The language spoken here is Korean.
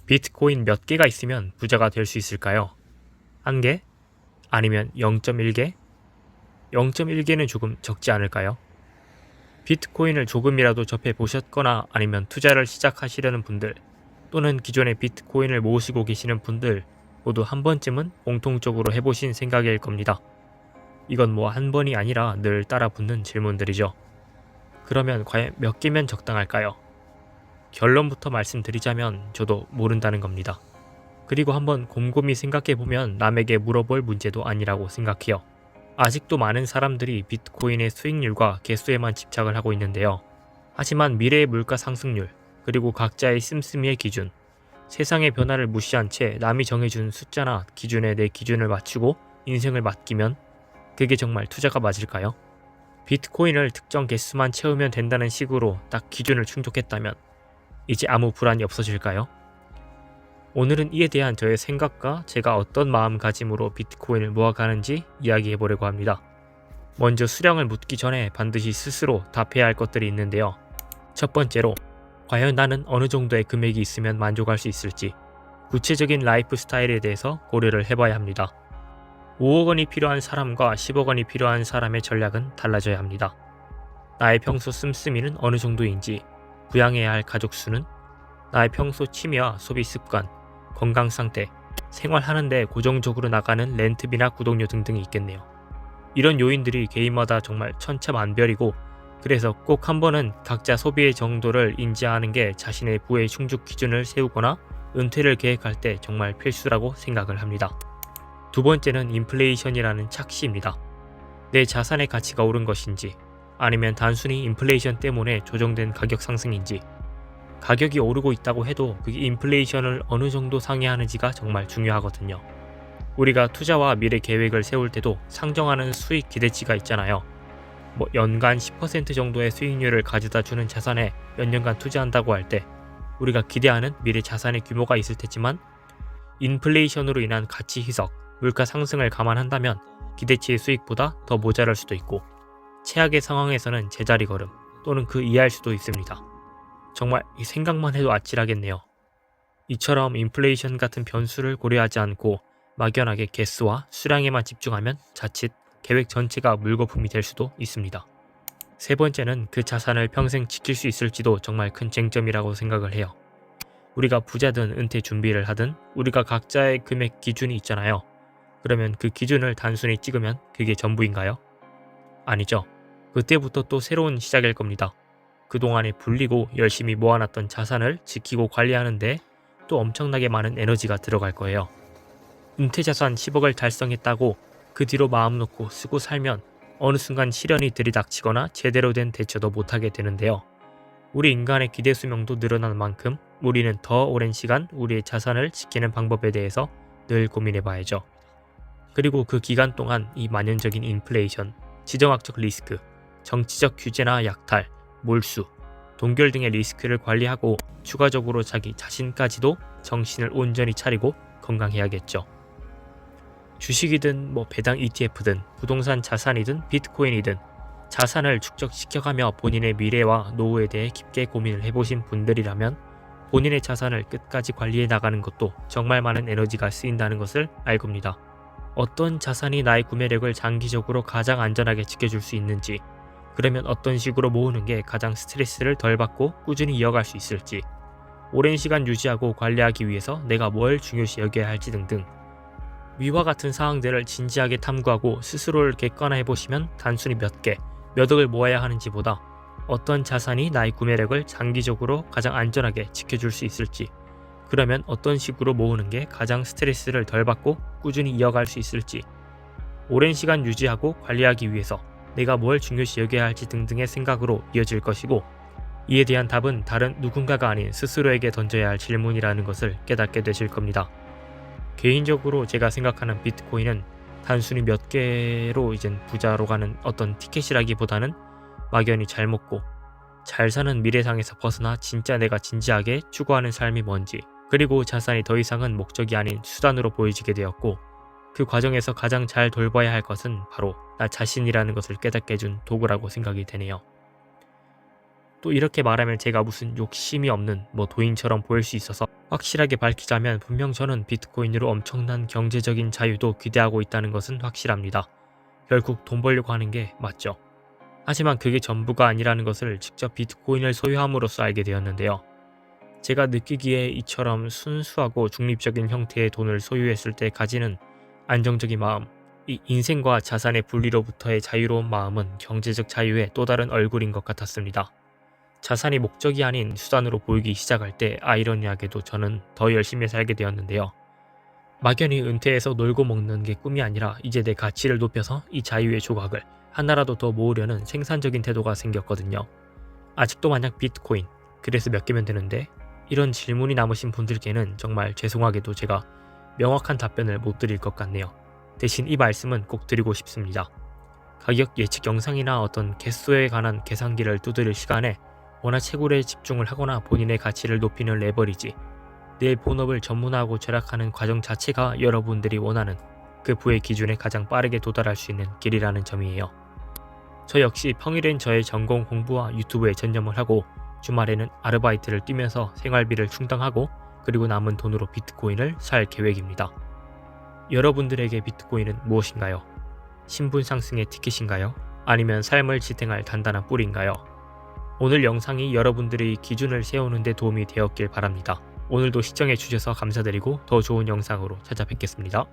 비트코인 몇 개가 있으면 부자가 될 수 있을까요? 1개? 아니면 0.1개? 0.1개는 조금 적지 않을까요? 비트코인을 조금이라도 접해 보셨거나 아니면 투자를 시작하시려는 분들 또는 기존에 비트코인을 모으시고 계시는 분들 모두 한 번쯤은 공통적으로 해보신 생각일 겁니다. 이건 뭐 한 번이 아니라 늘 따라 붙는 질문들이죠. 그러면 과연 몇 개면 적당할까요? 결론부터 말씀드리자면 저도 모른다는 겁니다. 그리고 한번 곰곰이 생각해보면 남에게 물어볼 문제도 아니라고 생각해요. 아직도 많은 사람들이 비트코인의 수익률과 개수에만 집착을 하고 있는데요. 하지만 미래의 물가 상승률, 그리고 각자의 씀씀이의 기준, 세상의 변화를 무시한 채 남이 정해준 숫자나 기준에 내 기준을 맞추고 인생을 맡기면 그게 정말 투자가 맞을까요? 비트코인을 특정 개수만 채우면 된다는 식으로 딱 기준을 충족했다면 이제 아무 불안이 없어질까요? 오늘은 이에 대한 저의 생각과 제가 어떤 마음가짐으로 비트코인을 모아가는지 이야기해보려고 합니다. 먼저 수량을 묻기 전에 반드시 스스로 답해야 할 것들이 있는데요. 첫 번째로, 과연 나는 어느 정도의 금액이 있으면 만족할 수 있을지 구체적인 라이프 스타일에 대해서 고려를 해봐야 합니다. 5억 원이 필요한 사람과 10억 원이 필요한 사람의 전략은 달라져야 합니다. 나의 평소 씀씀이는 어느 정도인지, 부양해야 할 가족 수는, 나의 평소 취미와 소비 습관, 건강 상태, 생활하는데 고정적으로 나가는 렌트비나 구독료 등등이 있겠네요. 이런 요인들이 개인마다 정말 천차만별이고, 그래서 꼭 한 번은 각자 소비의 정도를 인지하는 게 자신의 부의 충족 기준을 세우거나 은퇴를 계획할 때 정말 필수라고 생각을 합니다. 두 번째는 인플레이션이라는 착시입니다. 내 자산의 가치가 오른 것인지, 아니면 단순히 인플레이션 때문에 조정된 가격 상승인지, 가격이 오르고 있다고 해도 그게 인플레이션을 어느 정도 상회하는지가 정말 중요하거든요. 우리가 투자와 미래 계획을 세울 때도 상정하는 수익 기대치가 있잖아요. 뭐 연간 10% 정도의 수익률을 가져다 주는 자산에 몇 년간 투자한다고 할 때 우리가 기대하는 미래 자산의 규모가 있을 테지만, 인플레이션으로 인한 가치 희석, 물가 상승을 감안한다면 기대치의 수익보다 더 모자랄 수도 있고, 최악의 상황에서는 제자리 걸음 또는 그 이하일 수도 있습니다. 정말 이 생각만 해도 아찔하겠네요. 이처럼 인플레이션 같은 변수를 고려하지 않고 막연하게 개수와 수량에만 집중하면 자칫 계획 전체가 물거품이 될 수도 있습니다. 세 번째는 그 자산을 평생 지킬 수 있을지도 정말 큰 쟁점이라고 생각을 해요. 우리가 부자든 은퇴 준비를 하든 우리가 각자의 금액 기준이 있잖아요. 그러면 그 기준을 단순히 찍으면 그게 전부인가요? 아니죠. 그때부터 또 새로운 시작일 겁니다. 그동안에 불리고 열심히 모아놨던 자산을 지키고 관리하는데 또 엄청나게 많은 에너지가 들어갈 거예요. 은퇴자산 10억을 달성했다고 그 뒤로 마음 놓고 쓰고 살면 어느 순간 시련이 들이닥치거나 제대로 된 대처도 못하게 되는데요. 우리 인간의 기대 수명도 늘어나는 만큼 우리는 더 오랜 시간 우리의 자산을 지키는 방법에 대해서 늘 고민해 봐야죠. 그리고 그 기간 동안 이 만연적인 인플레이션, 지정학적 리스크, 정치적 규제나 약탈, 몰수, 동결 등의 리스크를 관리하고 추가적으로 자기 자신까지도 정신을 온전히 차리고 건강해야겠죠. 주식이든 배당 ETF든 부동산 자산이든 비트코인이든 자산을 축적시켜가며 본인의 미래와 노후에 대해 깊게 고민을 해보신 분들이라면 본인의 자산을 끝까지 관리해 나가는 것도 정말 많은 에너지가 쓰인다는 것을 알 겁니다. 어떤 자산이 나의 구매력을 장기적으로 가장 안전하게 지켜줄 수 있는지, 그러면 어떤 식으로 모으는 게 가장 스트레스를 덜 받고 꾸준히 이어갈 수 있을지, 오랜 시간 유지하고 관리하기 위해서 내가 뭘 중요시 여겨야 할지 등등, 위와 같은 사항들을 진지하게 탐구하고 스스로를 객관화해보시면 단순히 몇 개, 몇 억을 모아야 하는지보다 어떤 자산이 나의 구매력을 장기적으로 가장 안전하게 지켜줄 수 있을지, 그러면 어떤 식으로 모으는 게 가장 스트레스를 덜 받고 꾸준히 이어갈 수 있을지, 오랜 시간 유지하고 관리하기 위해서 내가 뭘 중요시 여겨야 할지 등등의 생각으로 이어질 것이고, 이에 대한 답은 다른 누군가가 아닌 스스로에게 던져야 할 질문이라는 것을 깨닫게 되실 겁니다. 개인적으로 제가 생각하는 비트코인은 단순히 몇 개로 이젠 부자로 가는 어떤 티켓이라기보다는 막연히 잘 먹고 잘 사는 미래상에서 벗어나 진짜 내가 진지하게 추구하는 삶이 뭔지, 그리고 자산이 더 이상은 목적이 아닌 수단으로 보여지게 되었고, 그 과정에서 가장 잘 돌봐야 할 것은 바로 나 자신이라는 것을 깨닫게 해준 도구라고 생각이 되네요. 또 이렇게 말하면 제가 무슨 욕심이 없는 도인처럼 보일 수 있어서 확실하게 밝히자면 분명 저는 비트코인으로 엄청난 경제적인 자유도 기대하고 있다는 것은 확실합니다. 결국 돈 벌려고 하는 게 맞죠. 하지만 그게 전부가 아니라는 것을 직접 비트코인을 소유함으로써 알게 되었는데요. 제가 느끼기에 이처럼 순수하고 중립적인 형태의 돈을 소유했을 때 가지는 안정적인 마음, 이 인생과 자산의 분리로부터의 자유로운 마음은 경제적 자유의 또 다른 얼굴인 것 같았습니다. 자산이 목적이 아닌 수단으로 보이기 시작할 때 아이러니하게도 저는 더 열심히 살게 되었는데요. 막연히 은퇴해서 놀고 먹는 게 꿈이 아니라 이제 내 가치를 높여서 이 자유의 조각을 하나라도 더 모으려는 생산적인 태도가 생겼거든요. 아직도 만약 비트코인, 그래서 몇 개면 되는데, 이런 질문이 남으신 분들께는 정말 죄송하게도 제가 명확한 답변을 못 드릴 것 같네요. 대신 이 말씀은 꼭 드리고 싶습니다. 가격 예측 영상이나 어떤 개수에 관한 계산기를 두드릴 시간에 원화채굴에 집중을 하거나 본인의 가치를 높이는 레버리지, 내 본업을 전문화하고 절약하는 과정 자체가 여러분들이 원하는 그 부의 기준에 가장 빠르게 도달할 수 있는 길이라는 점이에요. 저 역시 평일엔 저의 전공 공부와 유튜브에 전념을 하고 주말에는 아르바이트를 뛰면서 생활비를 충당하고 그리고 남은 돈으로 비트코인을 살 계획입니다. 여러분들에게 비트코인은 무엇인가요? 신분 상승의 티켓인가요? 아니면 삶을 지탱할 단단한 뿌리인가요? 오늘 영상이 여러분들의 기준을 세우는 데 도움이 되었길 바랍니다. 오늘도 시청해 주셔서 감사드리고 더 좋은 영상으로 찾아뵙겠습니다.